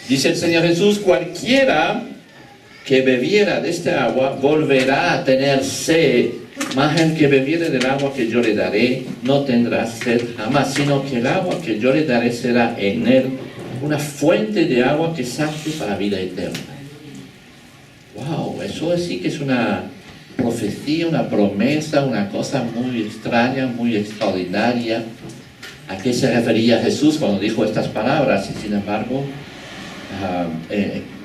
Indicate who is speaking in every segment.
Speaker 1: Dice el Señor Jesús: cualquiera que bebiera de esta agua volverá a tener sed, mas el que bebiere del agua que yo le daré no tendrá sed jamás, sino que el agua que yo le daré será en él una fuente de agua que saque para vida eterna. Wow, eso sí que es una profecía, una promesa, una cosa muy extraña, muy extraordinaria. ¿A qué se refería Jesús cuando dijo estas palabras? Y sin embargo,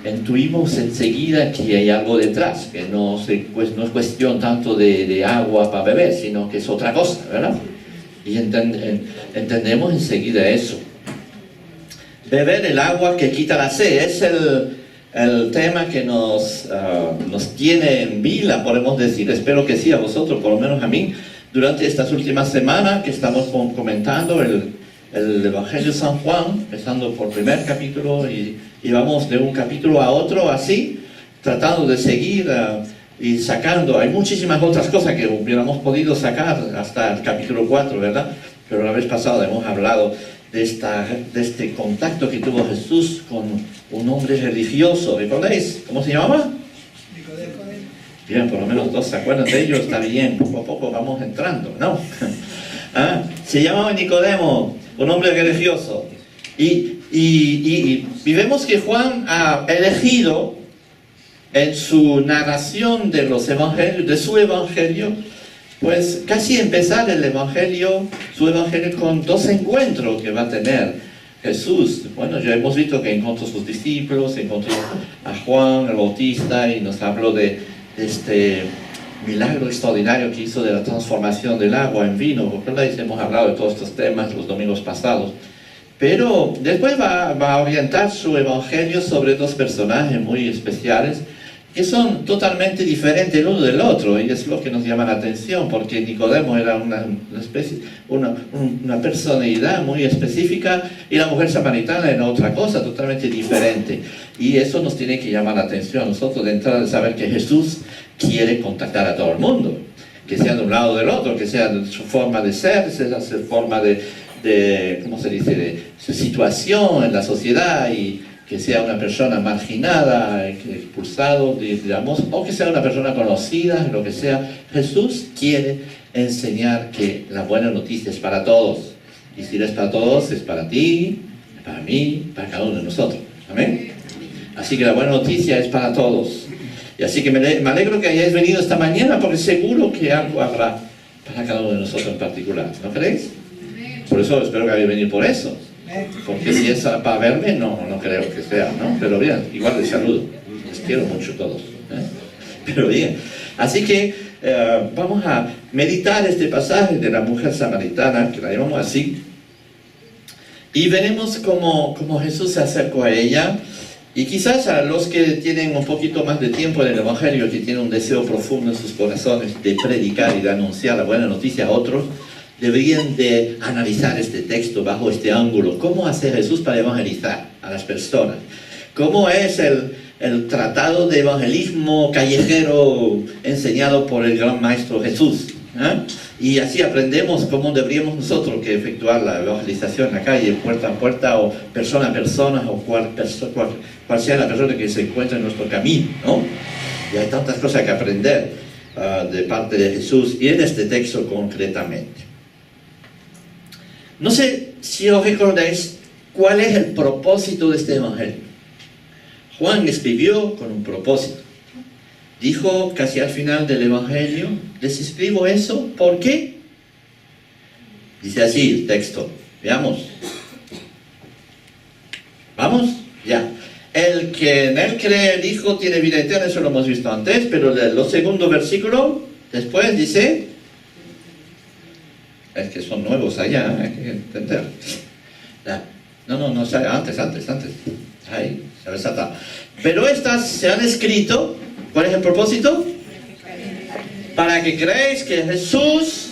Speaker 1: intuimos enseguida que hay algo detrás, que no es cuestión tanto de agua para beber, sino que es otra cosa, ¿verdad? Y entendemos enseguida eso. Beber el agua que quita la sed es el tema que nos tiene en vila, podemos decir. Espero que sí, a vosotros, por lo menos a mí, durante estas últimas semanas que estamos comentando el Evangelio de San Juan, empezando por el primer capítulo y vamos de un capítulo a otro así, tratando de seguir y sacando. Hay muchísimas otras cosas que hubiéramos podido sacar hasta el capítulo 4, ¿verdad? Pero la vez pasada hemos hablado de este contacto que tuvo Jesús con un hombre religioso. ¿Recordáis? ¿Cómo se llamaba?
Speaker 2: Nicodemo.
Speaker 1: Bien, por lo menos dos se acuerdan de ello, está bien, poco a poco vamos entrando, ¿no? Se llamaba Nicodemo, un hombre religioso. Y vemos que Juan ha elegido en su narración de los evangelios, de su evangelio, pues casi empezar su evangelio con dos encuentros que va a tener Jesús. Bueno, ya hemos visto que encontró a sus discípulos, encontró a Juan el Bautista y nos habló de este milagro extraordinario que hizo de la transformación del agua en vino. ¿Recordáis? Hemos hablado de todos estos temas los domingos pasados. Pero después va a orientar su evangelio sobre dos personajes muy especiales que son totalmente diferentes el uno del otro, y es lo que nos llama la atención, porque Nicodemo era una personalidad muy específica y la mujer samaritana era otra cosa totalmente diferente, y eso nos tiene que llamar la atención a nosotros de entrada, de saber que Jesús quiere contactar a todo el mundo, que sea de un lado o del otro, que sea su forma de ser, sea su forma de ¿cómo se dice?, de su situación en la sociedad, y que sea una persona marginada, expulsado, digamos, o que sea una persona conocida, lo que sea. Jesús quiere enseñar que la buena noticia es para todos. Y si es para todos, es para ti, para mí, para cada uno de nosotros. ¿Amén? Así que la buena noticia es para todos. Y así que me alegro que hayáis venido esta mañana, porque seguro que algo habrá para cada uno de nosotros en particular. ¿No creéis? Por eso espero que hayáis venido por eso. Porque si es para verme, no creo que sea, ¿no? Pero bien, igual les saludo. Les quiero mucho todos, ¿eh? Pero bien, así que vamos a meditar este pasaje de la mujer samaritana, que la llamamos así, y veremos cómo Jesús se acercó a ella. Y quizás a los que tienen un poquito más de tiempo en el Evangelio, que tienen un deseo profundo en sus corazones de predicar y de anunciar la buena noticia a otros, deberían de analizar este texto bajo este ángulo. ¿Cómo hace Jesús para evangelizar a las personas? ¿Cómo es el tratado de evangelismo callejero enseñado por el gran maestro Jesús? Y así aprendemos cómo deberíamos nosotros que efectuar la evangelización en la calle, puerta a puerta, o persona a persona, o cual sea la persona que se encuentra en nuestro camino, ¿no? Y hay tantas cosas que aprender de parte de Jesús, y en este texto concretamente. No sé si os recordáis cuál es el propósito de este evangelio. Juan escribió con un propósito. Dijo casi al final del evangelio: les escribo eso, ¿por qué? Dice así el texto. Veamos. ¿Vamos? Ya. El que en él cree el Hijo tiene vida eterna, eso lo hemos visto antes, pero el segundo versículo después dice... Es que son nuevos allá, hay que entender. No, antes. Ahí, se desata. Pero estas se han escrito, ¿cuál es el propósito? Para que creáis que Jesús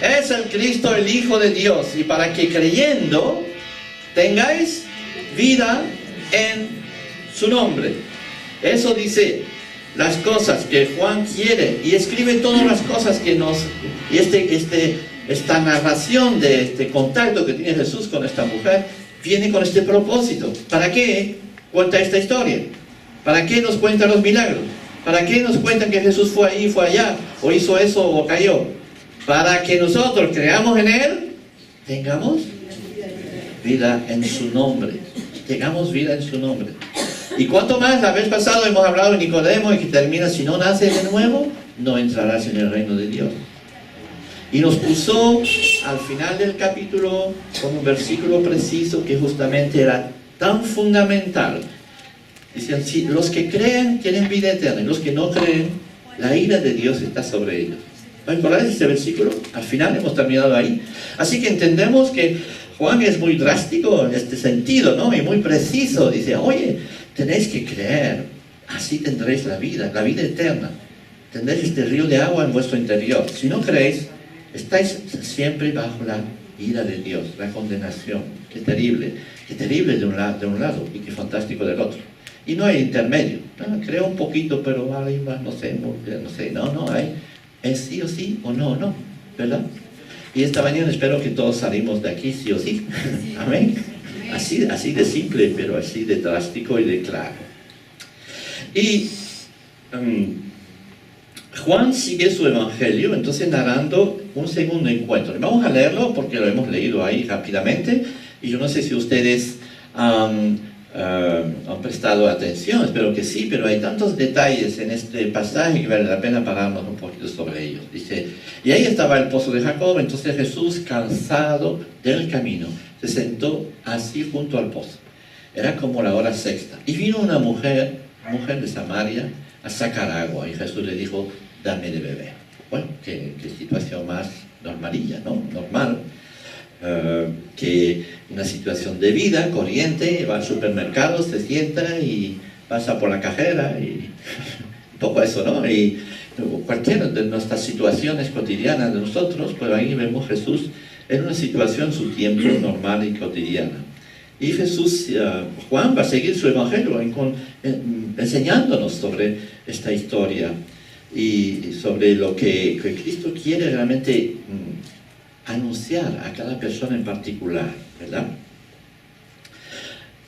Speaker 1: es el Cristo, el Hijo de Dios, y para que creyendo tengáis vida en su nombre. Eso dice las cosas que Juan quiere, y escribe todas las cosas que nos... Y esta narración de este contacto que tiene Jesús con esta mujer viene con este propósito. ¿Para qué cuenta esta historia? ¿Para qué nos cuenta los milagros? ¿Para qué nos cuentan que Jesús fue ahí, fue allá, o hizo eso o cayó? Para que nosotros creamos en Él, tengamos vida en su nombre. Tengamos vida en su nombre. Y cuanto más, la vez pasada hemos hablado de Nicodemo y que termina, si no naces de nuevo, no entrarás en el reino de Dios. Y nos puso al final del capítulo con un versículo preciso que justamente era tan fundamental. Dicen, si los que creen tienen vida eterna y los que no creen, la ira de Dios está sobre ellos. ¿Recordáis este versículo? Al final hemos terminado ahí. Así que entendemos que Juan es muy drástico en este sentido, ¿no? Y muy preciso. Dice, oye, tenéis que creer, así tendréis la vida eterna. Tendréis este río de agua en vuestro interior. Si no creéis, estáis siempre bajo la ira de Dios, la condenación. Qué terrible de un lado y qué fantástico del otro. Y no hay intermedio. ¿No? Creo un poquito, pero vale, no sé, no hay. Es sí o sí o no, ¿verdad? Y esta mañana espero que todos salimos de aquí sí o sí. Amén. Así de simple, pero así de drástico y de claro. Y Juan sigue su evangelio, entonces narrando un segundo encuentro. Vamos a leerlo porque lo hemos leído ahí rápidamente. Y yo no sé si ustedes han prestado atención, espero que sí, pero hay tantos detalles en este pasaje que vale la pena pararnos un poquito sobre ellos. Dice, y ahí estaba el pozo de Jacob, entonces Jesús, cansado del camino, se sentó así junto al pozo. Era como la hora sexta. Y vino una mujer de Samaria, a sacar agua. Y Jesús le dijo, dame de beber. Bueno, qué situación más normalilla, ¿no? Normal. Que una situación de vida corriente, va al supermercado, se sienta y pasa por la cajera y un poco eso, ¿no? Y cualquiera de nuestras situaciones cotidianas de nosotros, pues ahí vemos Jesús en una situación, su tiempo normal y cotidiana. Y Jesús, Juan va a seguir su evangelio enseñándonos sobre esta historia y sobre lo que Cristo quiere realmente anunciar a cada persona en particular, ¿verdad?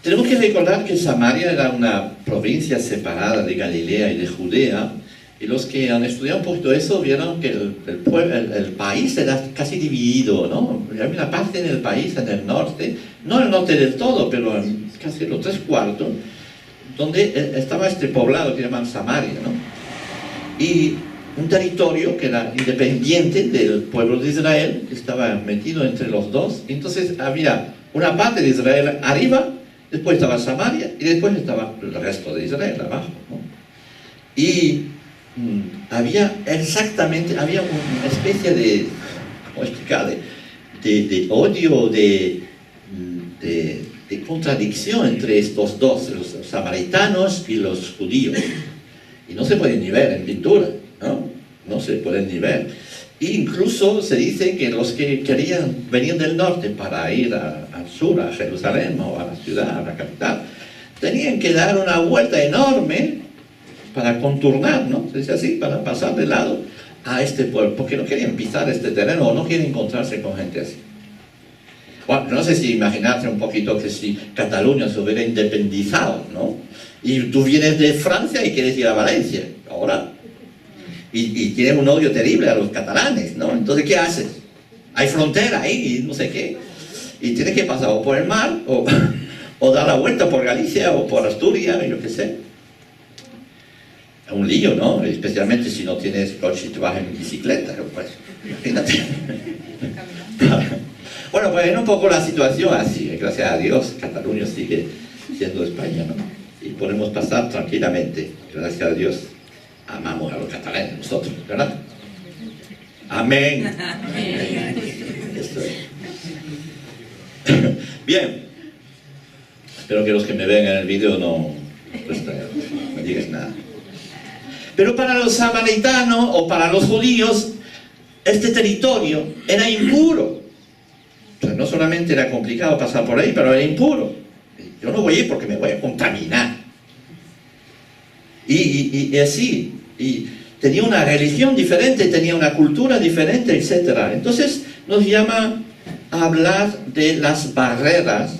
Speaker 1: Tenemos que recordar que Samaria era una provincia separada de Galilea y de Judea, y los que han estudiado un poquito eso vieron que el país era casi dividido, ¿no? Había una parte del país en el norte, no el norte del todo, pero casi los 3/4, donde estaba este poblado que llaman Samaria, ¿no? Y un territorio que era independiente del pueblo de Israel, que estaba metido entre los dos. Entonces había una parte de Israel arriba, después estaba Samaria y después estaba el resto de Israel abajo, ¿no? Y había una especie de, ¿cómo explicar?, de odio, de contradicción entre estos dos, los samaritanos y los judíos. Y no se pueden ni ver en pintura, no se pueden ni ver. E incluso se dice que los que venían del norte para ir al sur, a Jerusalén o a la ciudad, a la capital, tenían que dar una vuelta enorme para contornar, ¿no? Se dice así, para pasar de lado a este pueblo, porque no querían pisar este terreno o no quieren encontrarse con gente así. Bueno, no sé si imaginarse un poquito que si Cataluña se hubiera independizado, ¿no? Y tú vienes de Francia y quieres ir a Valencia, ahora. Y tienes un odio terrible a los catalanes, ¿no? Entonces, ¿qué haces? Hay frontera ahí y no sé qué. Y tienes que pasar o por el mar, o dar la vuelta por Galicia, o por Asturias, yo qué sé. Es un lío, ¿no? Especialmente si no tienes coche y te vas en bicicleta, pues, imagínate. Bueno, pues es un poco la situación así. Gracias a Dios, Cataluña sigue siendo España, ¿no? Y podemos pasar tranquilamente, gracias a Dios. Amamos a los catalanes nosotros, ¿verdad? Amén. Eso es. Bien. Espero que los que me ven en el vídeo no me digan nada. Pero para los samaritanos o para los judíos, este territorio era impuro. O sea, no solamente era complicado pasar por ahí, pero era impuro. Yo no voy a ir porque me voy a contaminar. Y así, y tenía una religión diferente, tenía una cultura diferente, etc. Entonces nos llama a hablar de las barreras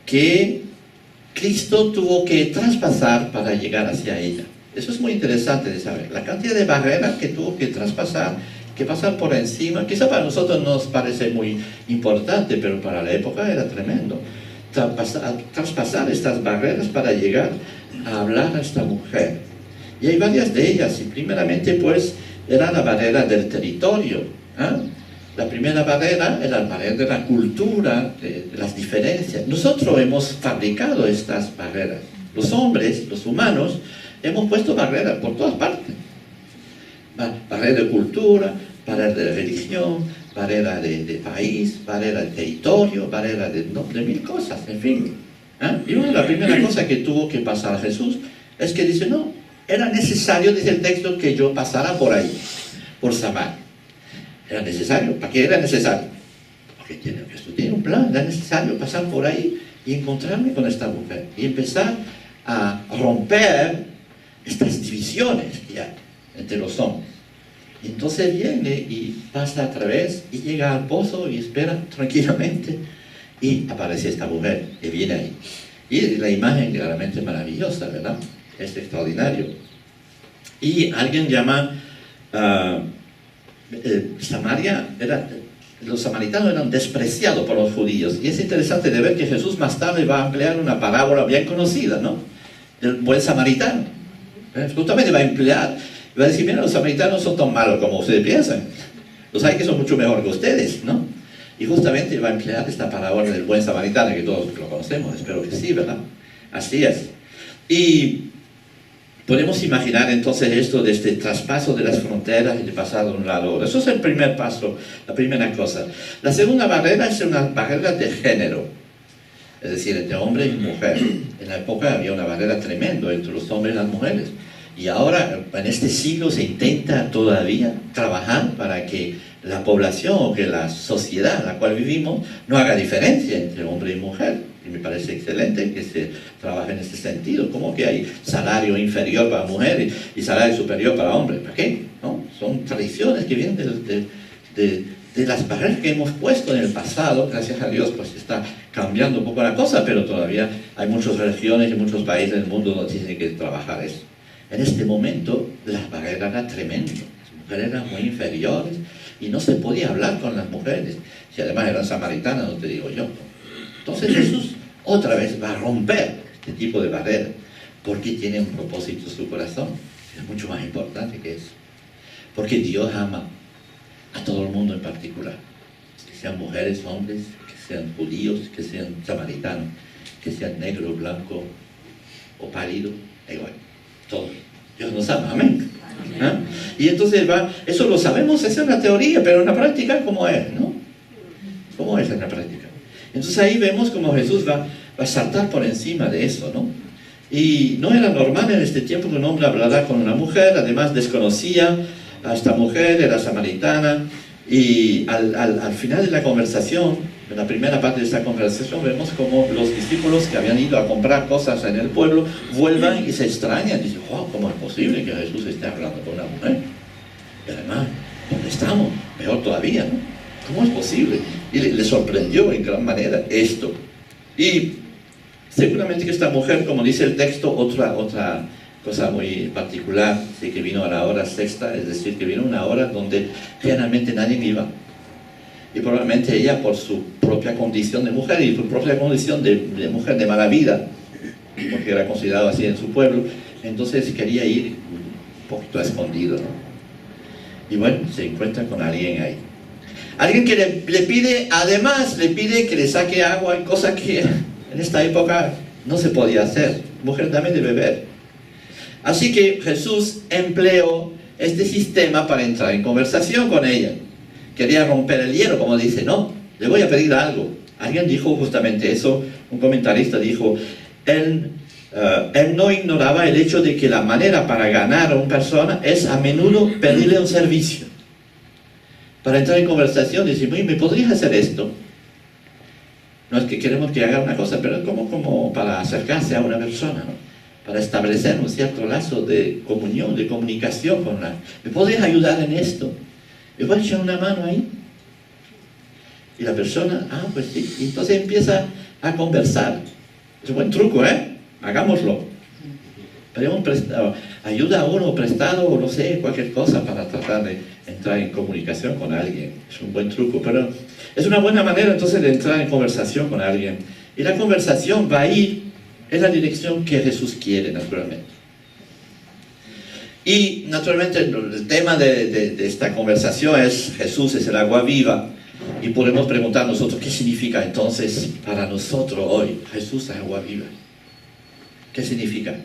Speaker 1: que Cristo tuvo que traspasar para llegar hacia ella. Eso es muy interesante de saber. La cantidad de barreras que tuvo que traspasar, que pasar por encima, quizá para nosotros nos parece muy importante, pero para la época era tremendo. Traspasar estas barreras para llegar a hablar a esta mujer. Y hay varias de ellas, y primeramente pues era la barrera del territorio. La primera barrera era la barrera de la cultura, de las diferencias. Nosotros hemos fabricado estas barreras. Los hombres, los humanos, hemos puesto barreras por todas partes. Barrera de cultura, barrera de religión, barrera de país, barrera de territorio, barrera de mil cosas, en fin. Y una de las primeras cosas que tuvo que pasar Jesús es que dice, no, era necesario, dice el texto, que yo pasara por ahí, por Samaria. Era necesario. ¿Para qué era necesario? Porque Jesús tiene un plan. Era necesario pasar por ahí y encontrarme con esta mujer y empezar a romper estas divisiones que hay entre los hombres. Y entonces viene y pasa a través y llega al pozo y espera tranquilamente y aparece esta mujer que viene ahí. Y la imagen claramente maravillosa, ¿verdad? Es extraordinario. Y alguien llama Samaria, los samaritanos eran despreciados por los judíos. Y es interesante de ver que Jesús más tarde va a emplear una parábola bien conocida, ¿no? Del buen samaritano. Justamente va a emplear, va a decir, mira, los samaritanos son tan malos como ustedes piensan. Los hay que son mucho mejor que ustedes, ¿no? Y justamente va a emplear esta parábola del buen samaritano, que todos lo conocemos, espero que sí, ¿verdad? Así es. Y podemos imaginar entonces esto de este traspaso de las fronteras y de pasar de un lado a otro. Eso es el primer paso, la primera cosa. La segunda barrera es una barrera de género, es decir, entre hombre y mujer. En la época había una barrera tremenda entre los hombres y las mujeres. Y ahora, en este siglo, se intenta todavía trabajar para que la población o que la sociedad en la cual vivimos no haga diferencia entre hombre y mujer. Y me parece excelente que se trabaje en este sentido. ¿Cómo que hay salario inferior para mujeres y salario superior para hombres? ¿Para qué? ¿No? Son tradiciones que vienen de las barreras que hemos puesto en el pasado. Gracias a Dios, pues está cambiando un poco la cosa, pero todavía hay muchas regiones y muchos países del mundo donde tienen que trabajar eso. En este momento, las barreras eran tremendas. Las mujeres eran muy inferiores y no se podía hablar con las mujeres. Si además eran samaritanas, no te digo yo. Entonces Jesús otra vez va a romper este tipo de barreras porque tiene un propósito en su corazón. Es mucho más importante que eso. Porque Dios ama a todo el mundo en particular. Que sean mujeres, hombres, que sean judíos, que sean samaritanos, que sean negro, blanco o pálido, da igual. Todos. Dios nos ama, amén. Y entonces eso lo sabemos, esa es una teoría, pero en la práctica, ¿cómo es? ¿No? ¿Cómo es en la práctica? Entonces ahí vemos cómo Jesús va a saltar por encima de eso, ¿no? Y no era normal en este tiempo que un hombre hablara con una mujer, además desconocía a esta mujer, era samaritana, y al final de la conversación, en la primera parte de esta conversación, vemos como los discípulos que habían ido a comprar cosas en el pueblo vuelvan y se extrañan. Dicen, wow, ¿cómo es posible que Jesús esté hablando con una mujer? Y además, ¿dónde estamos? Peor todavía, ¿no? ¿Cómo es posible? Y le sorprendió en gran manera esto. Y seguramente que esta mujer, como dice el texto, otra cosa muy particular, sí, que vino a la hora sexta, es decir, que vino una hora donde generalmente nadie iba. Y probablemente ella, por su propia condición de mujer y por propia condición de mujer de mala vida, porque era considerado así en su pueblo, entonces quería ir un poquito escondido, ¿no? Y bueno, se encuentra con alguien ahí. Alguien que le pide, además le pide que le saque agua, cosa que en esta época no se podía hacer. Mujer, dame de beber. Así que Jesús empleó este sistema para entrar en conversación con ella. Quería romper el hielo, como dice, no, le voy a pedir algo. Alguien dijo justamente eso, un comentarista dijo, él no ignoraba el hecho de que la manera para ganar a una persona es a menudo pedirle un servicio. Para entrar en conversación, decir, ¿me podrías hacer esto? No es que queremos que haga una cosa, pero es como para acercarse a una persona, ¿no? Para establecer un cierto lazo de comunión, de comunicación con la... ¿Me podrías ayudar en esto? ¿Me voy a echar una mano ahí? Y la persona, pues sí. Y entonces empieza a conversar. Es un buen truco, hagámoslo. Pedimos ayuda a uno prestado o no sé, cualquier cosa para tratar de entrar en comunicación con alguien. Es un buen truco, pero es una buena manera entonces de entrar en conversación con alguien. Y la conversación va a ir en la dirección que Jesús quiere, naturalmente. Y naturalmente el tema de esta conversación es Jesús es el agua viva. Y podemos preguntar nosotros, ¿qué significa entonces para nosotros hoy Jesús es agua viva? ¿Qué significa?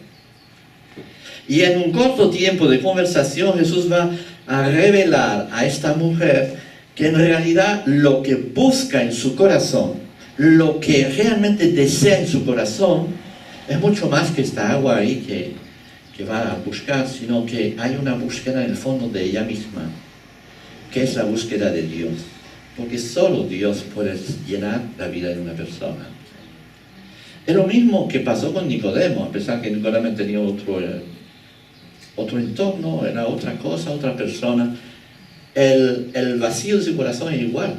Speaker 1: Y en un corto tiempo de conversación Jesús va a revelar a esta mujer que en realidad lo que busca en su corazón, lo que realmente desea en su corazón, es mucho más que esta agua ahí que va a buscar, sino que hay una búsqueda en el fondo de ella misma, que es la búsqueda de Dios. Porque solo Dios puede llenar la vida de una persona. Es lo mismo que pasó con Nicodemo, a pesar que Nicodemo tenía otro entorno, era otra cosa, otra persona. El vacío de su corazón es igual.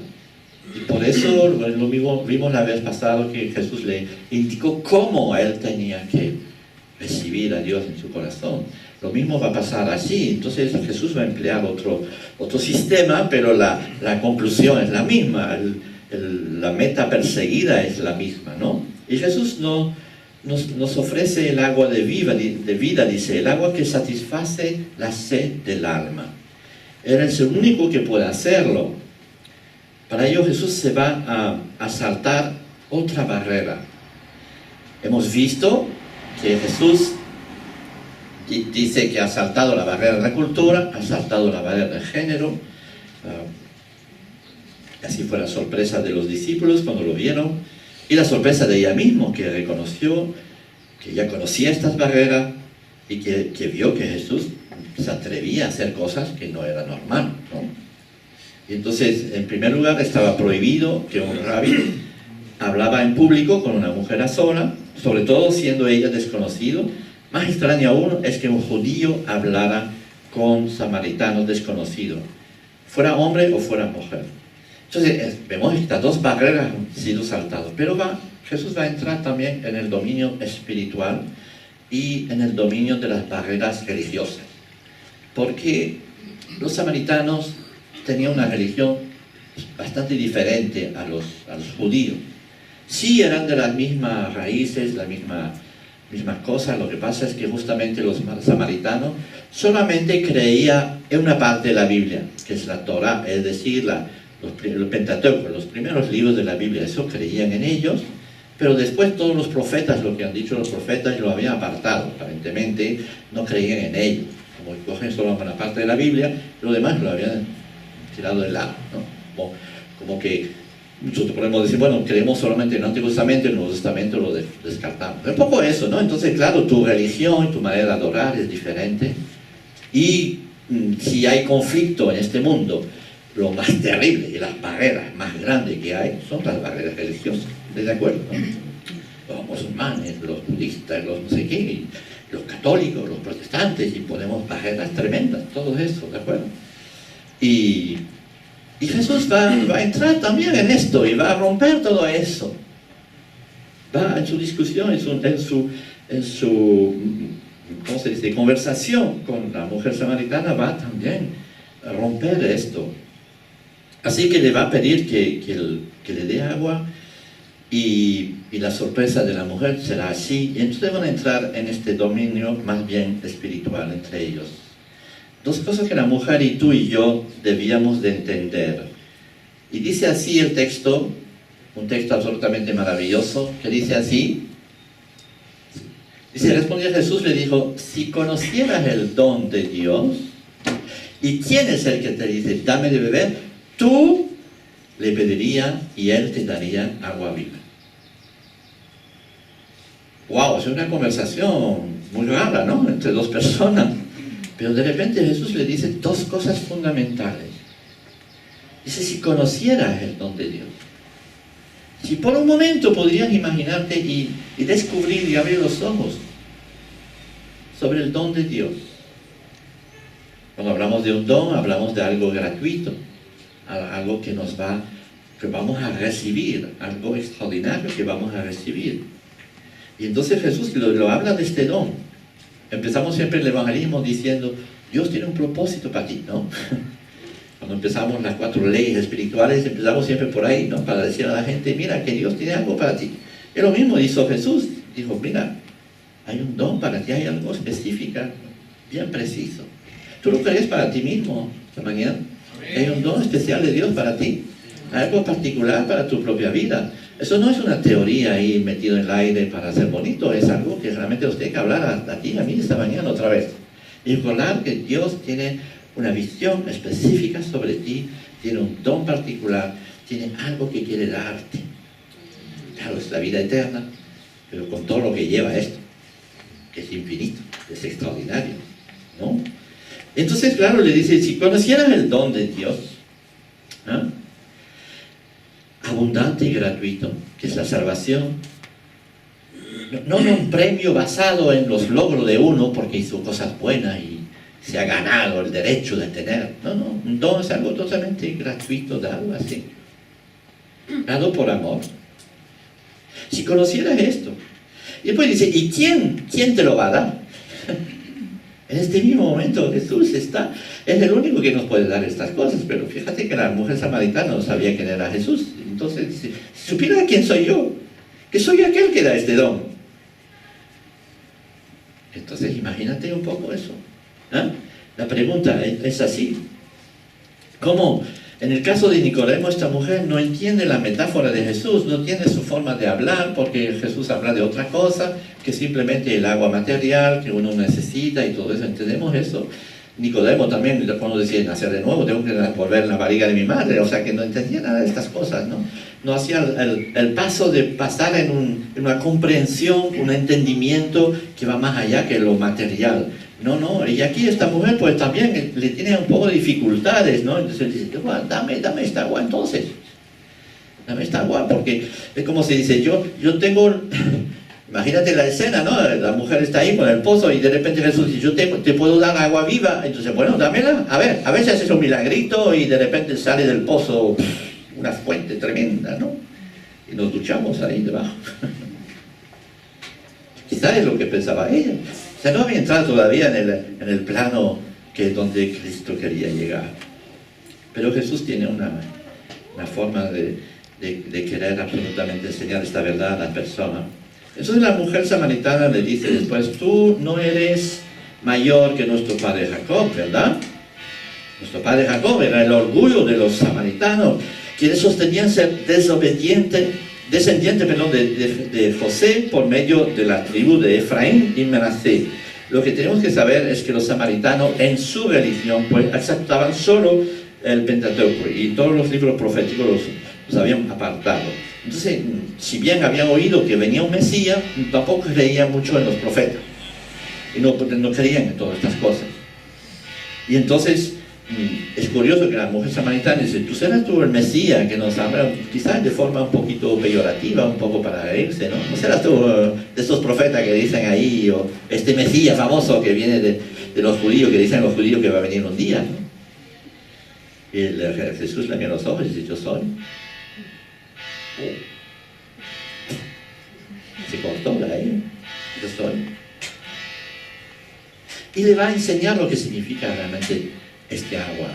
Speaker 1: Y por eso lo vimos la vez pasada que Jesús le indicó cómo él tenía que recibir a Dios en su corazón. Lo mismo va a pasar así. Entonces Jesús va a emplear otro sistema, pero la conclusión es la misma. La meta perseguida es la misma, ¿no? Y Jesús nos ofrece el agua de vida, dice, el agua que satisface la sed del alma. Él es el único que puede hacerlo. Para ello Jesús se va a saltar otra barrera. Hemos visto que Jesús dice que ha saltado la barrera de la cultura, ha saltado la barrera del género. Así fue la sorpresa de los discípulos cuando lo vieron, y la sorpresa de ella misma, que reconoció que ya conocía estas barreras y que vio que Jesús se atrevía a hacer cosas que no era normal, ¿no? Y entonces, en primer lugar, estaba prohibido que un rabí hablaba en público con una mujer a sola, sobre todo siendo ella desconocido. Más extraño aún es que un judío hablara con samaritanos desconocidos, fuera hombre o fuera mujer. Entonces vemos que estas dos barreras han sido saltadas, pero Jesús va a entrar también en el dominio espiritual y en el dominio de las barreras religiosas, porque los samaritanos tenían una religión bastante diferente a los judíos. Sí eran de las mismas raíces, las mismas cosas. Lo que pasa es que justamente los samaritanos solamente creían en una parte de la Biblia, que es la Torá, es decir, el Pentateuco, los primeros libros de la Biblia. Eso creían en ellos, pero después todos los profetas, lo que han dicho los profetas, lo habían apartado. Aparentemente no creían en ellos, como que cogen solo una parte de la Biblia, lo demás lo habían tirado de lado, ¿no? Como que nosotros podemos decir, bueno, creemos solamente en el Antiguo Testamento, en el Nuevo Testamento lo descartamos. Es un poco eso, ¿no? Entonces, claro, tu religión, tu manera de adorar es diferente. Y si hay conflicto en este mundo, lo más terrible y las barreras más grandes que hay son las barreras religiosas. ¿Estás de acuerdo? ¿No? Los musulmanes, los budistas, los no sé qué, los católicos, los protestantes, y ponemos barreras tremendas, todo eso, ¿de acuerdo? Y Jesús va a entrar también en esto y va a romper todo eso. Va en su discusión, en su ¿cómo se dice?, conversación con la mujer samaritana, va también a romper esto. Así que le va a pedir que le dé agua, y la sorpresa de la mujer será así. Y entonces van a entrar en este dominio más bien espiritual entre ellos. Dos cosas que la mujer y tú y yo debíamos de entender. Y dice así el texto, un texto absolutamente maravilloso, que dice así. Dice, respondió Jesús, le dijo, si conocieras el don de Dios, ¿y quién es el que te dice, dame de beber? Tú le pedirías y él te daría agua viva. Wow, es una conversación muy rara, ¿no? Entre dos personas. Pero de repente Jesús le dice dos cosas fundamentales. Dice, si conocieras el don de Dios. Si por un momento podrías imaginarte y descubrir y abrir los ojos sobre el don de Dios. Cuando hablamos de un don, hablamos de algo gratuito, algo que vamos a recibir, algo extraordinario que vamos a recibir. Y entonces Jesús lo habla de este don. Empezamos siempre el evangelismo diciendo, Dios tiene un propósito para ti, ¿no? Cuando empezamos las 4 leyes espirituales, empezamos siempre por ahí, ¿no? Para decir a la gente, mira, que Dios tiene algo para ti. Y lo mismo hizo Jesús. Dijo, mira, hay un don para ti, hay algo específico, bien preciso. ¿Tú lo crees para ti mismo esta mañana? Hay un don especial de Dios para ti, algo particular para tu propia vida. Eso no es una teoría ahí metido en el aire para ser bonito, es algo que realmente os tiene que hablar a ti y a mí esta mañana otra vez. Y recordar que Dios tiene una visión específica sobre ti, tiene un don particular, tiene algo que quiere darte. Claro, es la vida eterna, pero con todo lo que lleva esto, que es infinito, es extraordinario, ¿no? Entonces, claro, le dice, si conocieras el don de Dios, ¿ah? Abundante y gratuito, que es la salvación, no un premio basado en los logros de uno porque hizo cosas buenas y se ha ganado el derecho de tener, no, un don es algo totalmente gratuito, dado así, dado por amor. Si conocieras esto, y después dice, ¿y quién te lo va a dar? En este mismo momento Jesús es el único que nos puede dar estas cosas, pero fíjate que la mujer samaritana no sabía quién era Jesús. Entonces dice, si supiera quién soy yo, que soy aquel que da este don. Entonces imagínate un poco eso. ¿Ah? La pregunta es así. ¿Cómo? En el caso de Nicodemo, esta mujer no entiende la metáfora de Jesús, no entiende su forma de hablar, porque Jesús habla de otra cosa, que simplemente el agua material que uno necesita y todo eso, ¿entendemos eso? Nicodemo también, cuando decía nacer de nuevo, tengo que volver en la barriga de mi madre, o sea que no entendía nada de estas cosas, ¿no? No hacía el paso de pasar en una comprensión, un entendimiento que va más allá que lo material. No, y aquí esta mujer pues también le tiene un poco de dificultades, ¿no? Entonces dice, dame esta agua entonces. Dame esta agua, porque es como se dice, yo tengo, imagínate la escena, ¿no? La mujer está ahí con el pozo y de repente Jesús dice, yo te puedo dar agua viva, entonces bueno, dámela, a ver si haces un milagrito y de repente sale del pozo una fuente tremenda, ¿no? Y nos duchamos ahí debajo. Quizás es lo que pensaba ella. O sea, no había entrado todavía en el plano donde Cristo quería llegar. Pero Jesús tiene una forma de querer absolutamente enseñar esta verdad a la persona. Entonces la mujer samaritana le dice después, tú no eres mayor que nuestro padre Jacob, ¿verdad? Nuestro padre Jacob era el orgullo de los samaritanos, quienes sostenían ser descendiente de José por medio de la tribu de Efraín y Manasés. Lo que tenemos que saber es que los samaritanos en su religión pues aceptaban solo el Pentateuco y todos los libros proféticos los habían apartado. Entonces, si bien habían oído que venía un Mesías, tampoco creían mucho en los profetas y no creían en todas estas cosas. Y entonces es curioso que la mujer samaritana dice, tú serás tú el Mesías que nos habla, quizás de forma un poquito peyorativa, un poco para reírse, ¿no? No serás tú de esos profetas que dicen ahí, o este Mesías famoso que viene de los judíos, que dicen los judíos que va a venir un día, ¿no? Y Jesús le mira los ojos y dice, yo soy. Se cortó la yo soy. Y le va a enseñar lo que significa realmente este agua.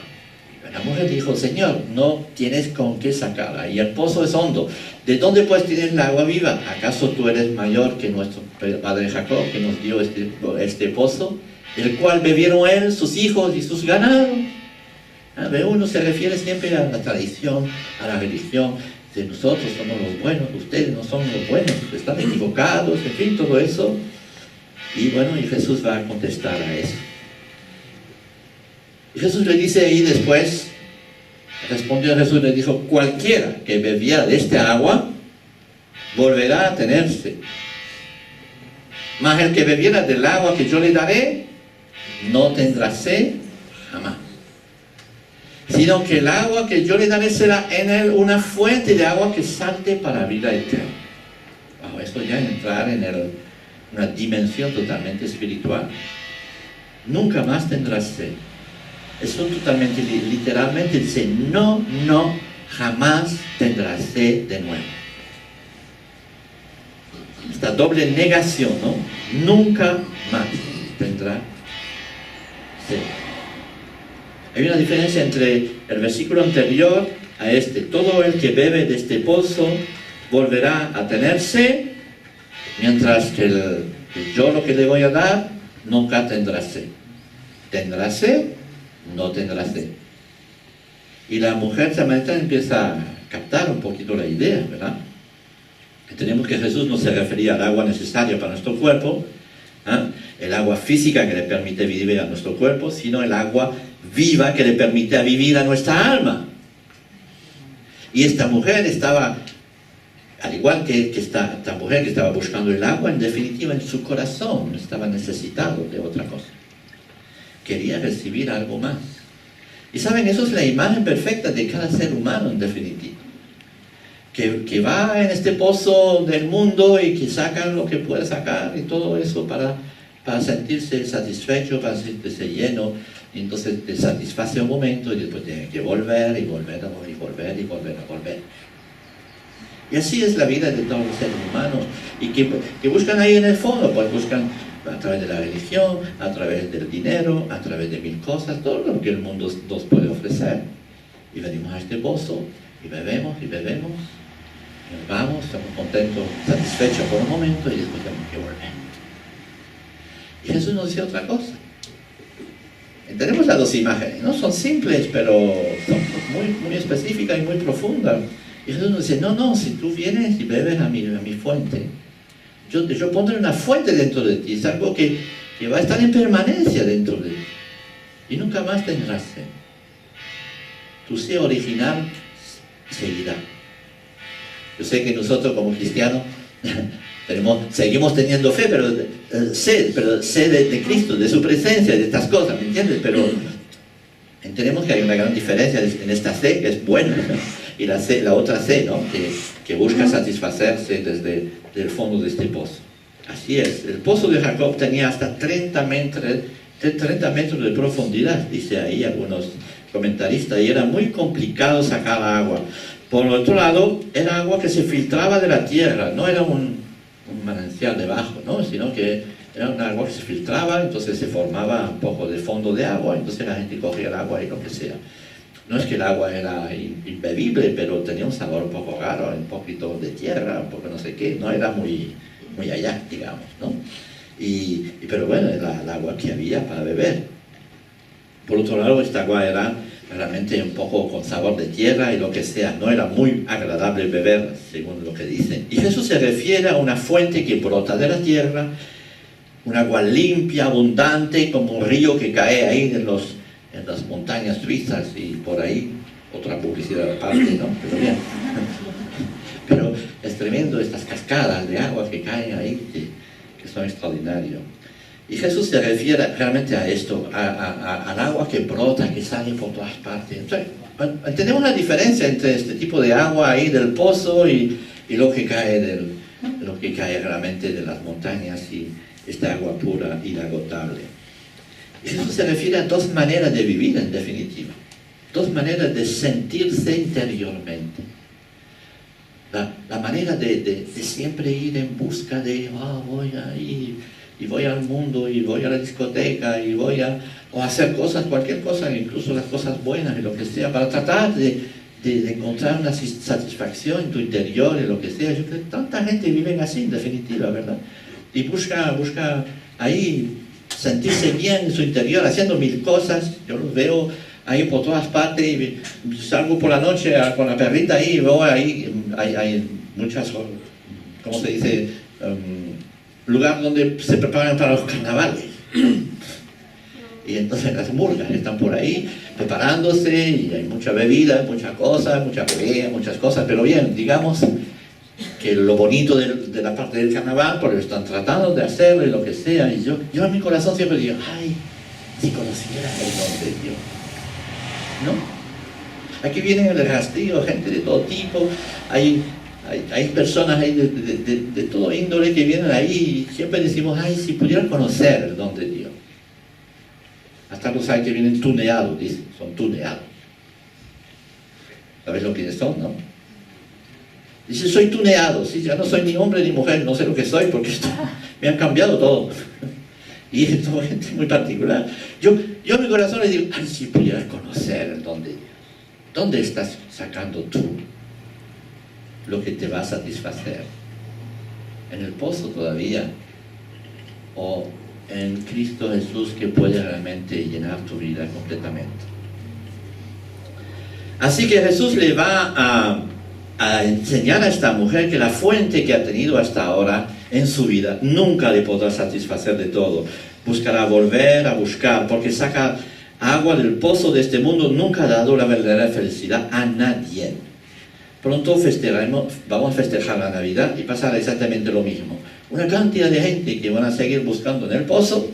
Speaker 1: La mujer dijo, Señor, no tienes con qué sacarla y el pozo es hondo. ¿De dónde pues tienes la agua viva? ¿Acaso tú eres mayor que nuestro padre Jacob, que nos dio este pozo, el cual bebieron él, sus hijos y sus ganados? Uno se refiere siempre a la tradición, a la religión, de nosotros somos los buenos, ustedes no son los buenos, están equivocados, en fin, todo eso. Y bueno, y Jesús va a contestar a eso. Y Jesús le dice ahí después, respondió Jesús, le dijo, cualquiera que bebiera de este agua, volverá a tener sed. Mas el que bebiera del agua que yo le daré, no tendrá sed jamás. Sino que el agua que yo le daré será en él una fuente de agua que salte para vida eterna. Bajo esto ya entrar en una dimensión totalmente espiritual. Nunca más tendrás sed. Eso totalmente, literalmente dice, no, jamás tendrás sed de nuevo. esta doble negación, ¿no? Nunca más tendrá sed. Hay una diferencia entre el versículo anterior a este. Todo el que bebe de este pozo volverá a tener sed, mientras que el yo lo que le voy a dar nunca tendrá sed. ¿Tendrá sed? No tendrá sed. Y la mujer samaritana empieza a captar un poquito la idea, ¿verdad? Tenemos que Jesús no se refería al agua necesaria para nuestro cuerpo, el agua física que le permite vivir a nuestro cuerpo, sino el agua viva que le permite vivir a nuestra alma. Y esta mujer estaba, al igual que esta mujer que estaba buscando el agua, en definitiva en su corazón estaba necesitado de otra cosa. Quería recibir algo más. Y saben, eso es la imagen perfecta de cada ser humano en definitiva. Que va en este pozo del mundo y que saca lo que puede sacar y todo eso para sentirse satisfecho, para sentirse lleno. Y entonces te satisface un momento y después tiene que volver y volver y volver y volver a volver. Y así es la vida de todos los seres humanos. Y que buscan ahí en el fondo, pues buscan a través de la religión, a través del dinero, a través de mil cosas, todo lo que el mundo nos puede ofrecer. Y venimos a este pozo y bebemos y bebemos. Nos vamos, estamos contentos, satisfechos por un momento y después tenemos que volver. Y Jesús nos dice otra cosa. Tenemos las dos imágenes, ¿no? Son simples, pero son muy específicas y muy profundas. Y Jesús nos dice, no, si tú vienes y bebes a mi fuente, yo pondré una fuente dentro de ti, es algo que va a estar en permanencia dentro de ti. Y nunca más tendrás sed. Tu sed original seguirá. Yo sé que nosotros como cristianos seguimos teniendo fe, pero sed de Cristo, de su presencia, de estas cosas, ¿me entiendes? Pero entendemos que hay una gran diferencia en esta sed, que es buena, y la otra sed, ¿no? que busca satisfacerse desde el fondo de este pozo. Así es, el pozo de Jacob tenía hasta 30 metros de profundidad, dice ahí algunos comentaristas, y era muy complicado sacar agua. Por otro lado, era agua que se filtraba de la tierra, no era un manantial debajo, ¿no? Sino que era un agua que se filtraba, entonces se formaba un poco de fondo de agua, entonces la gente cogía el agua y lo que sea. No es que el agua era imbebible, pero tenía un sabor un poco raro, un poquito de tierra, un poco no sé qué, no era muy allá, digamos, ¿no? Pero bueno, era el agua que había para beber. Por otro lado, esta agua era realmente un poco con sabor de tierra y lo que sea, no era muy agradable beber, según lo que dicen. Y Jesús se refiere a una fuente que brota de la tierra, un agua limpia, abundante, como un río que cae ahí en las montañas suizas y por ahí, otra publicidad aparte, ¿no? Pero bien. Pero es tremendo estas cascadas de agua que caen ahí, que son extraordinarios. Y Jesús se refiere realmente a esto, al agua que brota, que sale por todas partes. Entonces, tenemos una diferencia entre este tipo de agua ahí del pozo y lo que cae realmente de las montañas y esta agua pura, inagotable. Y Jesús se refiere a dos maneras de vivir, en definitiva. Dos maneras de sentirse interiormente. La manera de siempre ir en busca de, voy a ir, y voy al mundo, y voy a la discoteca, y o hacer cosas, cualquier cosa, incluso las cosas buenas y lo que sea, para tratar de encontrar una satisfacción en tu interior y lo que sea. Yo creo que tanta gente vive así, en definitiva, ¿verdad? Y busca ahí sentirse bien en su interior, haciendo mil cosas. Yo los veo ahí por todas partes, y salgo por la noche con la perrita ahí, y veo ahí, hay muchas, ¿cómo se dice? Lugar donde se preparan para los carnavales. Y entonces las murgas están por ahí preparándose, y hay mucha bebida, muchas cosas, mucha pelea, muchas cosas, pero bien, digamos que lo bonito de la parte del carnaval, porque están tratando de hacerlo y lo que sea, y yo en mi corazón siempre digo, ay, si conociera el don de Dios, ¿no? Aquí vienen el rastrillo, gente de todo tipo, hay personas ahí de todo índole que vienen ahí, y siempre decimos, ay, si pudieran conocer el don de Dios. Hasta los hay que vienen tuneados, dicen, son tuneados. ¿Sabes lo que son, no? Dice, soy tuneado, ¿sí? Ya no soy ni hombre ni mujer, no sé lo que soy porque me han cambiado todo. Y es gente muy particular. Yo en mi corazón le digo, ay, si pudieras conocer el don de Dios. ¿Dónde estás sacando tú lo que te va a satisfacer? ¿En el pozo todavía? ¿O en Cristo Jesús que puede realmente llenar tu vida completamente? Así que Jesús le va a enseñar a esta mujer que la fuente que ha tenido hasta ahora en su vida nunca le podrá satisfacer de todo. Buscará volver a buscar, porque saca agua del pozo de este mundo nunca ha dado la verdadera felicidad a nadie. Pronto vamos a festejar la Navidad y pasará exactamente lo mismo. Una cantidad de gente que van a seguir buscando en el pozo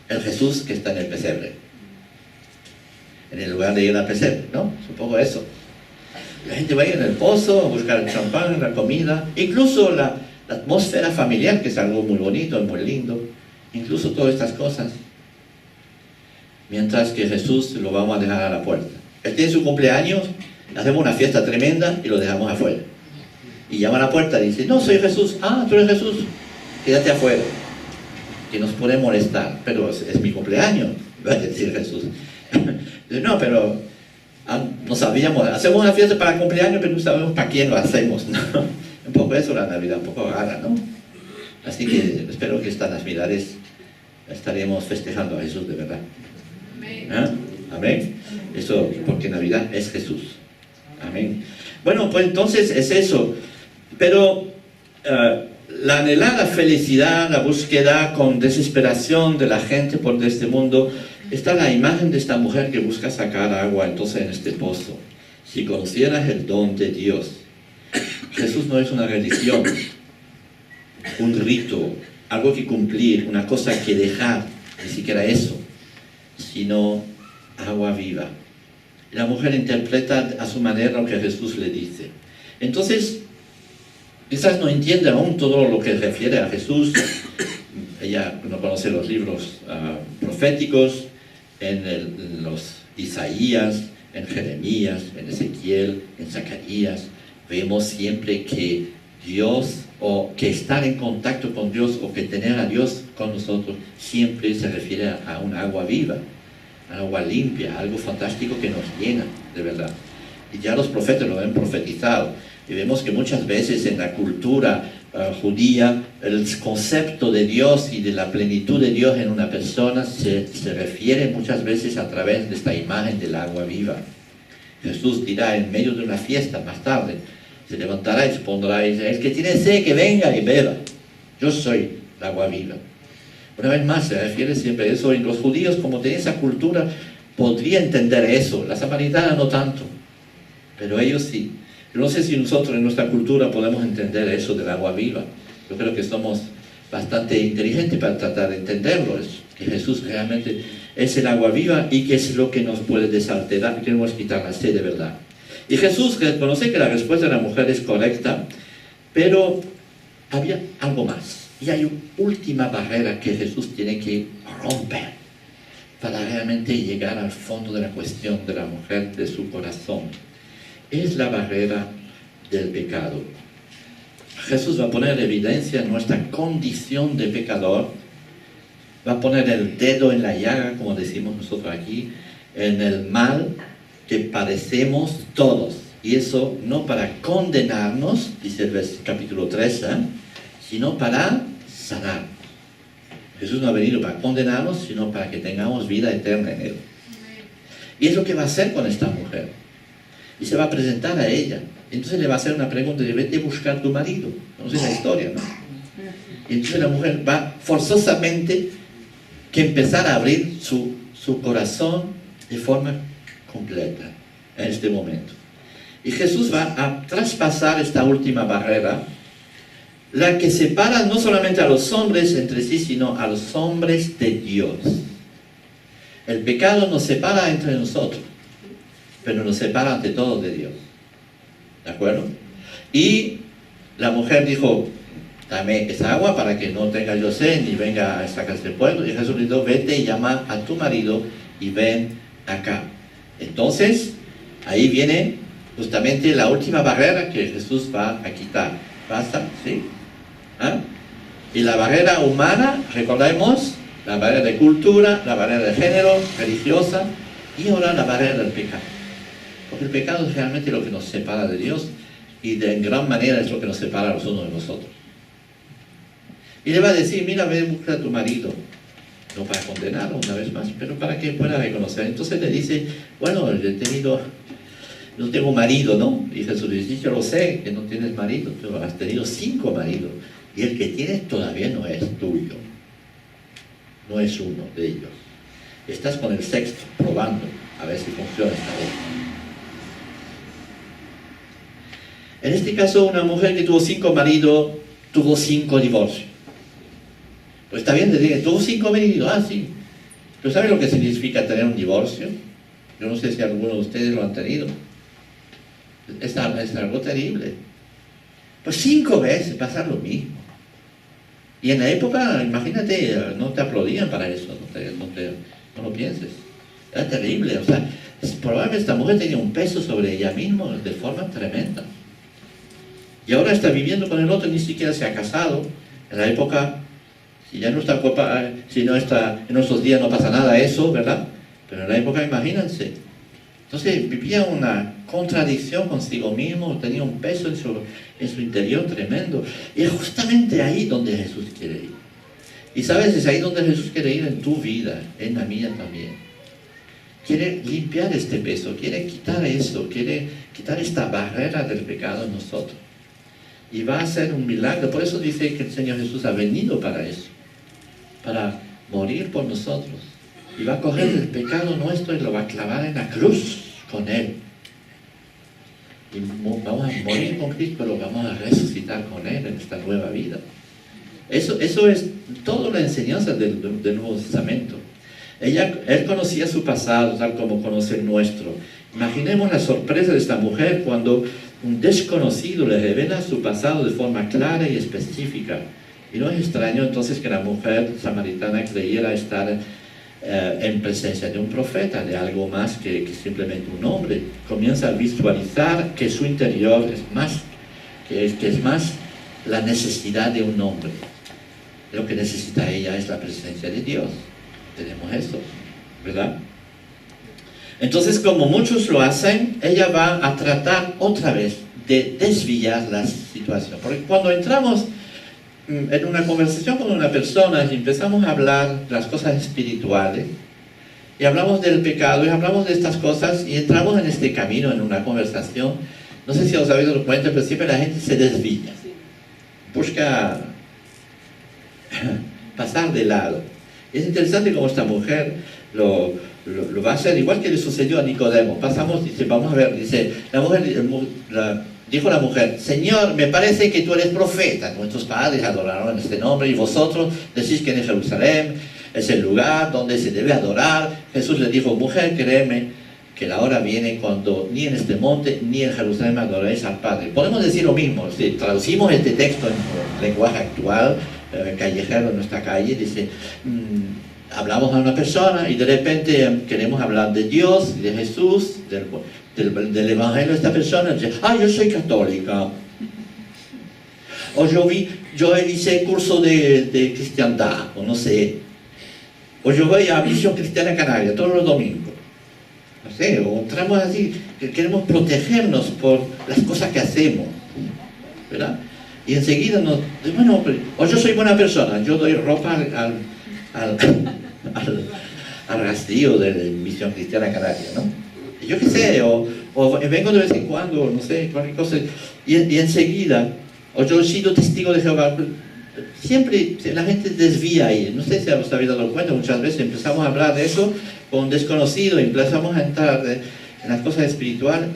Speaker 1: el Jesús que está en el pesebre, en el lugar de ir al pesebre, ¿no? Supongo eso. La gente va a ir en el pozo a buscar el champán, la comida, incluso la atmósfera familiar, que es algo muy bonito, muy lindo, incluso todas estas cosas. Mientras que Jesús lo vamos a dejar a la puerta. Él tiene su cumpleaños, hacemos una fiesta tremenda y lo dejamos afuera. Y llama a la puerta y dice, no, soy Jesús. Ah, tú eres Jesús, quédate afuera. Que nos puede molestar, pero es mi cumpleaños, va a decir Jesús. Dice, no, pero no sabíamos, hacemos una fiesta para el cumpleaños, pero no sabemos para quién lo hacemos, ¿no? Un poco eso la Navidad, un poco rara, ¿no? Así que espero que estas Navidades estaremos festejando a Jesús de verdad. ¿Ah? Amén. Eso, porque Navidad es Jesús. Amén. Bueno, pues entonces es eso. Pero la anhelada felicidad, la búsqueda con desesperación de la gente por este mundo, está la imagen de esta mujer que busca sacar agua entonces en este pozo. Si conocieras el don de Dios, Jesús no es una religión, un rito, algo que cumplir, una cosa que dejar, ni siquiera eso, sino agua viva. La mujer interpreta a su manera lo que Jesús le dice. Entonces, quizás no entiende aún todo lo que refiere a Jesús. Ella no conoce los libros proféticos, en los Isaías, en Jeremías, en Ezequiel, en Zacarías. Vemos siempre que Dios, o que estar en contacto con Dios, o que tener a Dios con nosotros, siempre se refiere a un agua viva, agua limpia, algo fantástico que nos llena, de verdad. Y ya los profetas lo han profetizado. Y vemos que muchas veces en la cultura judía, el concepto de Dios y de la plenitud de Dios en una persona se refiere muchas veces a través de esta imagen del agua viva. Jesús dirá en medio de una fiesta más tarde, se levantará y se pondrá y dice, el que tiene sed que venga y beba, yo soy el agua viva. Una vez más se refiere siempre a eso, y los judíos, como tenían esa cultura, podrían entender eso, la samaritana no tanto, pero ellos sí. Yo no sé si nosotros en nuestra cultura podemos entender eso del agua viva. Yo creo que somos bastante inteligentes para tratar de entenderlo, que Jesús realmente es el agua viva y que es lo que nos puede desalterar, que nos quitar la sed de verdad. Y Jesús reconoce que la respuesta de la mujer es correcta, pero había algo más. Y hay una última barrera que Jesús tiene que romper para realmente llegar al fondo de la cuestión de la mujer, de su corazón. Es la barrera del pecado. Jesús va a poner en evidencia nuestra condición de pecador, va a poner el dedo en la llaga, como decimos nosotros aquí, en el mal que padecemos todos. Y eso no para condenarnos, dice el capítulo 13, sino para sanar. Jesús no ha venido para condenarnos, sino para que tengamos vida eterna en Él. Y es lo que va a hacer con esta mujer. Y se va a presentar a ella. Entonces le va a hacer una pregunta de vete a buscar tu marido. Conoces la historia, ¿no? Y entonces la mujer va forzosamente que empezar a abrir su corazón de forma completa en este momento. Y Jesús va a traspasar esta última barrera, la que separa no solamente a los hombres entre sí, sino a los hombres de Dios. El pecado nos separa entre nosotros, pero nos separa ante todo de Dios. ¿De acuerdo? Y la mujer dijo, dame esa agua para que no tenga yo sed ni venga a esta casa del pueblo. Y Jesús le dijo, vete y llama a tu marido y ven acá. Entonces, ahí viene justamente la última barrera que Jesús va a quitar. ¿Basta? ¿Sí? ¿Ah? Y la barrera humana, recordemos, la barrera de cultura, la barrera de género, religiosa, y ahora la barrera del pecado. Porque el pecado es realmente lo que nos separa de Dios, y de gran manera es lo que nos separa los unos de los otros. Y le va a decir, mira, ve, busca a tu marido. No para condenarlo una vez más, pero para que pueda reconocer. Entonces le dice, bueno, no tengo marido, ¿no? Y Jesús le dice, yo lo sé, que no tienes marido, pero has tenido 5 maridos. Y el que tienes todavía no es tuyo. No es uno de ellos. Estás con el sexto, probando, a ver si funciona esta vez. En este caso, una mujer que tuvo 5 maridos, tuvo 5 divorcios. Pues está bien, decir, tuvo 5 maridos, sí. Pero ¿sabe lo que significa tener un divorcio? Yo no sé si alguno de ustedes lo han tenido. Es algo terrible. Pues 5 veces pasar lo mismo. Y en la época, imagínate, no te aplaudían para eso, no lo pienses. Era terrible, o sea, probablemente esta mujer tenía un peso sobre ella misma de forma tremenda. Y ahora está viviendo con el otro, ni siquiera se ha casado. En la época, si ya no está, si no está, en nuestros días no pasa nada eso, ¿verdad? Pero en la época, imagínense. Entonces vivía una contradicción consigo mismo, tenía un peso en su interior tremendo. Y es justamente ahí donde Jesús quiere ir. Y sabes, es ahí donde Jesús quiere ir en tu vida, en la mía también. Quiere limpiar este peso, quiere quitar eso, quiere quitar esta barrera del pecado en nosotros. Y va a hacer un milagro. Por eso dice que el Señor Jesús ha venido para eso, para morir por nosotros. Y va a coger el pecado nuestro y lo va a clavar en la cruz con Él. Y vamos a morir con Cristo, pero vamos a resucitar con Él en esta nueva vida. Eso es toda la enseñanza del Nuevo Testamento. Él conocía su pasado, tal como conoce el nuestro. Imaginemos la sorpresa de esta mujer cuando un desconocido le revela su pasado de forma clara y específica. Y no es extraño entonces que la mujer samaritana creyera estar en presencia de un profeta, de algo más que simplemente un hombre. Comienza a visualizar que su interior es más, que es más la necesidad de un hombre. Lo que necesita ella es la presencia de Dios. Tenemos eso, ¿verdad? Entonces, como muchos lo hacen, ella va a tratar otra vez de desviar la situación. Porque cuando entramos en una conversación con una persona y empezamos a hablar de las cosas espirituales, y hablamos del pecado, y hablamos de estas cosas, y entramos en este camino, en una conversación, no sé si os habéis dado cuenta, pero siempre la gente se desvía. Busca pasar de lado. Es interesante cómo esta mujer lo va a hacer, igual que le sucedió a Nicodemo. Pasamos, dice, vamos a ver, dice, dijo la mujer, Señor, me parece que tú eres profeta. Nuestros padres adoraron en este nombre y vosotros decís que en Jerusalén es el lugar donde se debe adorar. Jesús le dijo, mujer, créeme que la hora viene cuando ni en este monte ni en Jerusalén adoréis al Padre. Podemos decir lo mismo, si traducimos este texto en lenguaje actual, callejero en nuestra calle, dice, hablamos a una persona y de repente queremos hablar de Dios, de Jesús, del Evangelio de esta persona, dice, yo soy católica, o yo hice curso de cristiandad, o no sé, o yo voy a Misión Cristiana Canaria todos los domingos, no sé, o entramos así, que queremos protegernos por las cosas que hacemos, ¿verdad? Y enseguida bueno, o yo soy buena persona, yo doy ropa al rastrillo de la Misión Cristiana Canaria, ¿no? Y yo qué sé, o vengo de vez en cuando, no sé, cualquier cosa, y enseguida, o yo he sido testigo de Jehová. Siempre la gente desvía ahí. No sé si os habéis dado cuenta, muchas veces empezamos a hablar de eso con un desconocido, empezamos a entrar en las cosas espirituales.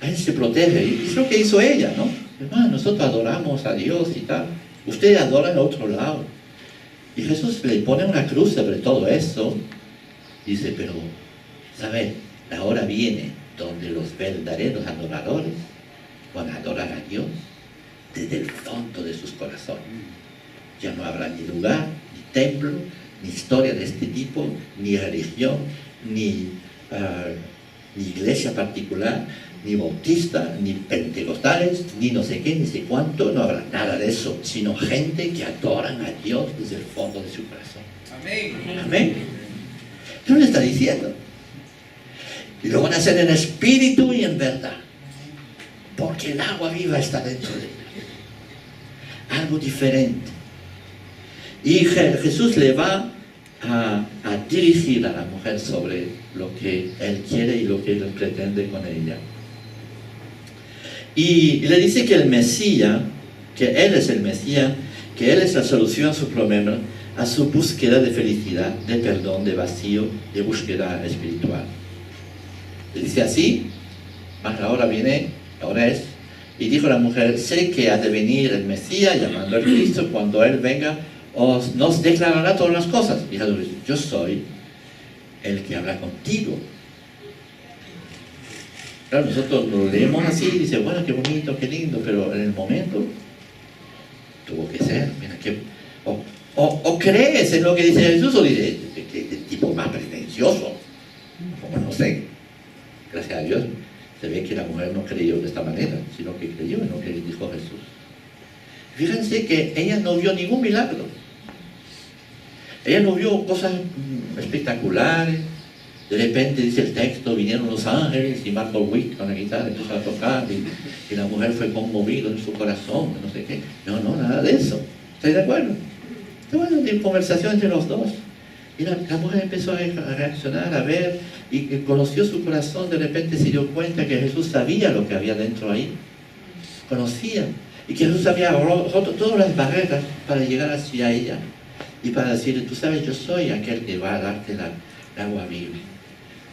Speaker 1: La gente se protege, y es lo que hizo ella, ¿no? Hermano, nosotros adoramos a Dios y tal. Ustedes adoran a otro lado. Y Jesús le pone una cruz sobre todo eso. Dice, pero, ¿sabe? La hora viene donde los verdaderos adoradores van a adorar a Dios desde el fondo de sus corazones. Ya no habrá ni lugar, ni templo, ni historia de este tipo, ni religión, ni ni iglesia particular, ni bautista, ni pentecostales, ni no sé qué, ni sé cuánto, no habrá nada de eso, sino gente que adoran a Dios desde el fondo de su corazón. Amén. Amén. ¿Qué le está diciendo? Y lo van a hacer en espíritu y en verdad, porque el agua viva está dentro de ella. Algo diferente. Y Jesús le va a dirigir a la mujer sobre lo que Él quiere y lo que Él pretende con ella. Y le dice que el Mesías, que Él es el Mesías, que Él es la solución a su problema, a su búsqueda de felicidad, de perdón, de vacío, de búsqueda espiritual. Le dice así, mas ahora viene, ahora es. Y dijo la mujer, sé que ha de venir el Mesías, llamando al Cristo, cuando Él venga, nos declarará todas las cosas. Y Jesús dice, yo soy el que habla contigo. Claro, nosotros lo leemos así y dice, bueno, qué bonito, qué lindo, pero en el momento tuvo que ser. Mira, o crees en lo que dice Jesús o dice, ¿qué tipo más pretencioso? Como no sé. Gracias a Dios se ve que la mujer no creyó de esta manera, sino que creyó en lo que dijo Jesús. Fíjense que ella no vio ningún milagro. Ella no vio cosas espectaculares. De repente, dice el texto, vinieron los ángeles y Marco Witt con la guitarra empezó a tocar y la mujer fue conmovida en su corazón, no sé qué. No, nada de eso. ¿Estáis de acuerdo? Bueno, de conversación entre los dos. Y la mujer empezó a reaccionar, a ver, y conoció su corazón. De repente se dio cuenta que Jesús sabía lo que había dentro ahí. Conocía. Y que Jesús había roto todas las barreras para llegar hacia ella. Y para decirle, tú sabes, yo soy aquel que va a darte el agua viva.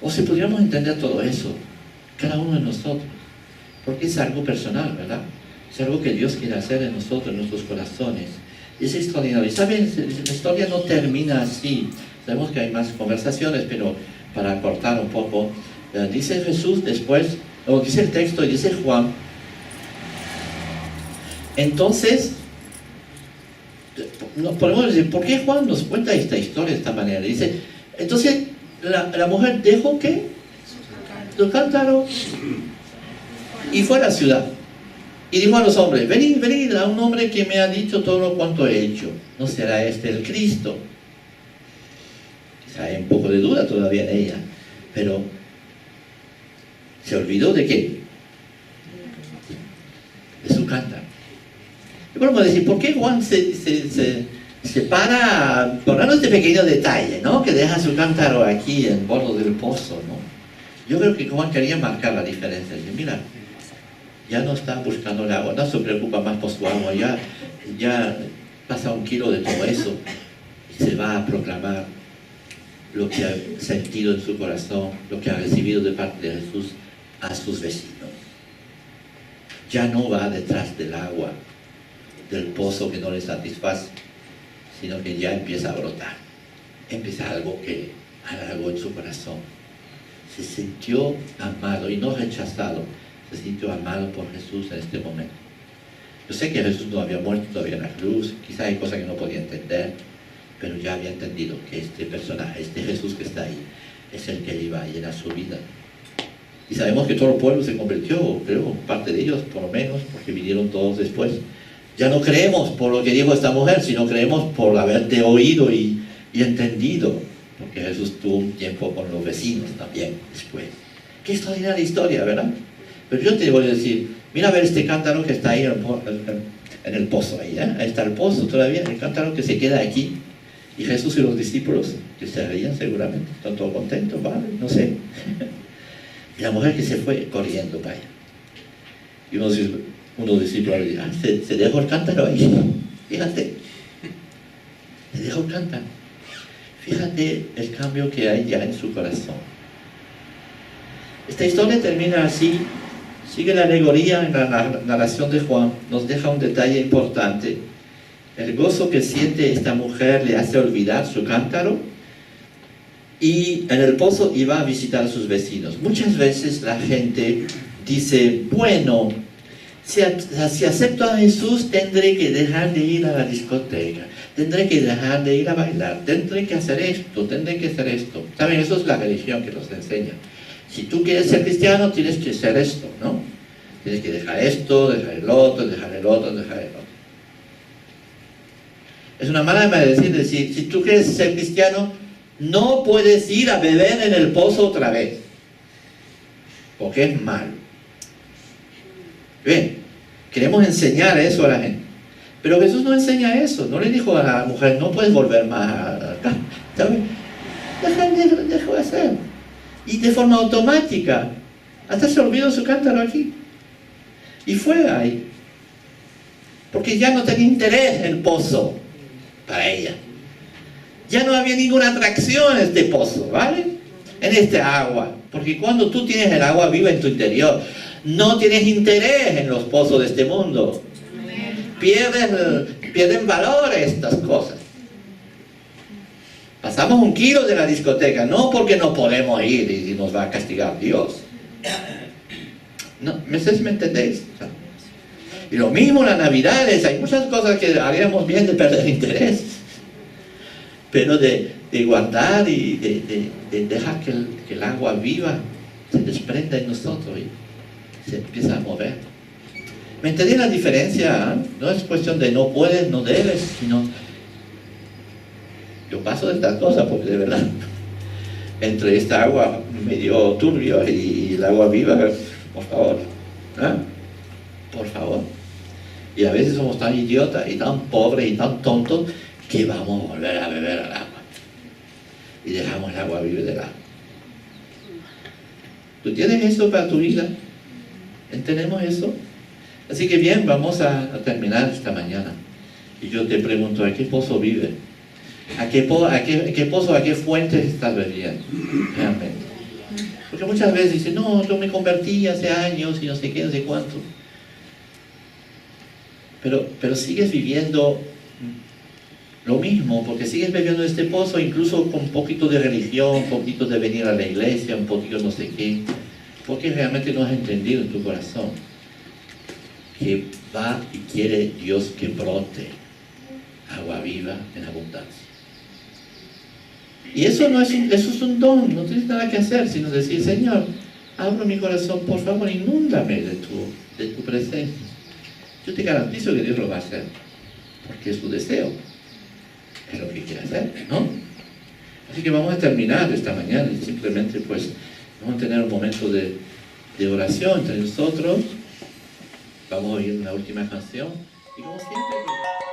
Speaker 1: O si pudiéramos entender todo eso, cada uno de nosotros. Porque es algo personal, ¿verdad? Es algo que Dios quiere hacer en nosotros, en nuestros corazones. Es extraordinario. Y saben, la historia no termina así. Sabemos que hay más conversaciones, pero para cortar un poco, dice Jesús después, o dice el texto y dice Juan, entonces, podemos decir, ¿por qué Juan nos cuenta esta historia de esta manera? Dice, entonces, la mujer dejó ¿qué? Su cántaro y fue a la ciudad. Y dijo a los hombres, venid a un hombre que me ha dicho todo lo cuanto he hecho. ¿No será este el Cristo? Quizá hay un poco de duda todavía en ella, pero se olvidó de qué? De su cántaro. Y podemos decir, ¿por qué Juan se para por este pequeño detalle, ¿no? Que deja su cántaro aquí en bordo del pozo, ¿no? Yo creo que Juan quería marcar la diferencia. Dice, mira, ya no está buscando el agua, no se preocupa más por su agua, ya pasa 1 kilo de todo eso y se va a proclamar lo que ha sentido en su corazón, lo que ha recibido de parte de Jesús a sus vecinos. Ya no va detrás del agua, del pozo que no le satisface, sino que ya empieza a brotar. Empieza algo en su corazón. Se sintió amado y no rechazado. Se sintió amado por Jesús en este momento. Yo sé que Jesús no había muerto todavía en la cruz, quizá hay cosas que no podía entender, pero ya había entendido que este personaje, este Jesús que está ahí, es el que iba a llenar su vida. Y sabemos que todo el pueblo se convirtió, creo, parte de ellos por lo menos, porque vinieron todos después. Ya no creemos por lo que dijo esta mujer, sino creemos por haberte oído y entendido, porque Jesús tuvo un tiempo con los vecinos también después. Qué extraordinaria historia, ¿verdad? Pero yo te voy a decir, mira a ver este cántaro que está ahí en el pozo, ahí está el pozo todavía, el cántaro que se queda aquí, y Jesús y los discípulos, que se reían seguramente, están todos contentos, ¿vale? No sé. Y la mujer que se fue corriendo para allá. Y unos discípulos le dicen, se dejó el cántaro ahí, fíjate, se dejó el cántaro. Fíjate el cambio que hay ya en su corazón. Esta historia termina así, sigue la alegoría en la narración de Juan, nos deja un detalle importante. El gozo que siente esta mujer le hace olvidar su cántaro y en el pozo iba a visitar a sus vecinos. Muchas veces la gente dice, bueno, si acepto a Jesús tendré que dejar de ir a la discoteca, tendré que dejar de ir a bailar, tendré que hacer esto, tendré que hacer esto. ¿Saben? Eso es la religión que nos enseña. Si tú quieres ser cristiano, tienes que ser esto, ¿no? Tienes que dejar esto, dejar el otro, dejar el otro, dejar el otro. Es una mala manera de decir, si tú quieres ser cristiano, no puedes ir a beber en el pozo otra vez, porque es malo. Bien, queremos enseñar eso a la gente, pero Jesús no enseña eso. No le dijo a la mujer, no puedes volver más acá, ¿sabes? Dejó de hacer. Y de forma automática, hasta se olvidó su cántaro aquí. Y fue ahí. Porque ya no tenía interés el pozo para ella. Ya no había ninguna atracción en este pozo, ¿vale? En este agua. Porque cuando tú tienes el agua viva en tu interior, no tienes interés en los pozos de este mundo. Pierden valor estas cosas. Pasamos 1 kilo de la discoteca, no porque no podemos ir y nos va a castigar Dios. No, ¿me entendéis? Y lo mismo en las Navidades, hay muchas cosas que haríamos bien de perder interés. Pero de guardar y de dejar que el agua viva se desprenda en nosotros y se empieza a mover. ¿Me entendéis la diferencia? No es cuestión de no puedes, no debes, sino... Yo paso de estas cosas porque de verdad, entre esta agua medio turbio y el agua viva, por favor, ¿eh? Por favor. Y a veces somos tan idiotas y tan pobres y tan tontos que vamos a volver a beber al agua. Y dejamos el agua viva del agua. ¿Tú tienes eso para tu vida? ¿Entendemos eso? Así que bien, vamos a terminar esta mañana. Y yo te pregunto, ¿a qué pozo vive? ¿A qué pozo, a qué fuente estás bebiendo realmente? Porque muchas veces dicen, no, yo me convertí hace años y no sé qué, no sé cuánto. Pero sigues viviendo lo mismo, porque sigues bebiendo este pozo, incluso con un poquito de religión, un poquito de venir a la iglesia, un poquito no sé qué, porque realmente no has entendido en tu corazón que va y quiere Dios que brote agua viva en abundancia. Y eso es un don, no tienes nada que hacer, sino decir, Señor, abro mi corazón, por favor, inúndame de tu presencia. Yo te garantizo que Dios lo va a hacer, porque es tu deseo, es lo que quiere hacer, ¿no? Así que vamos a terminar esta mañana y simplemente pues vamos a tener un momento de oración entre nosotros. Vamos a oír una última canción y como siempre...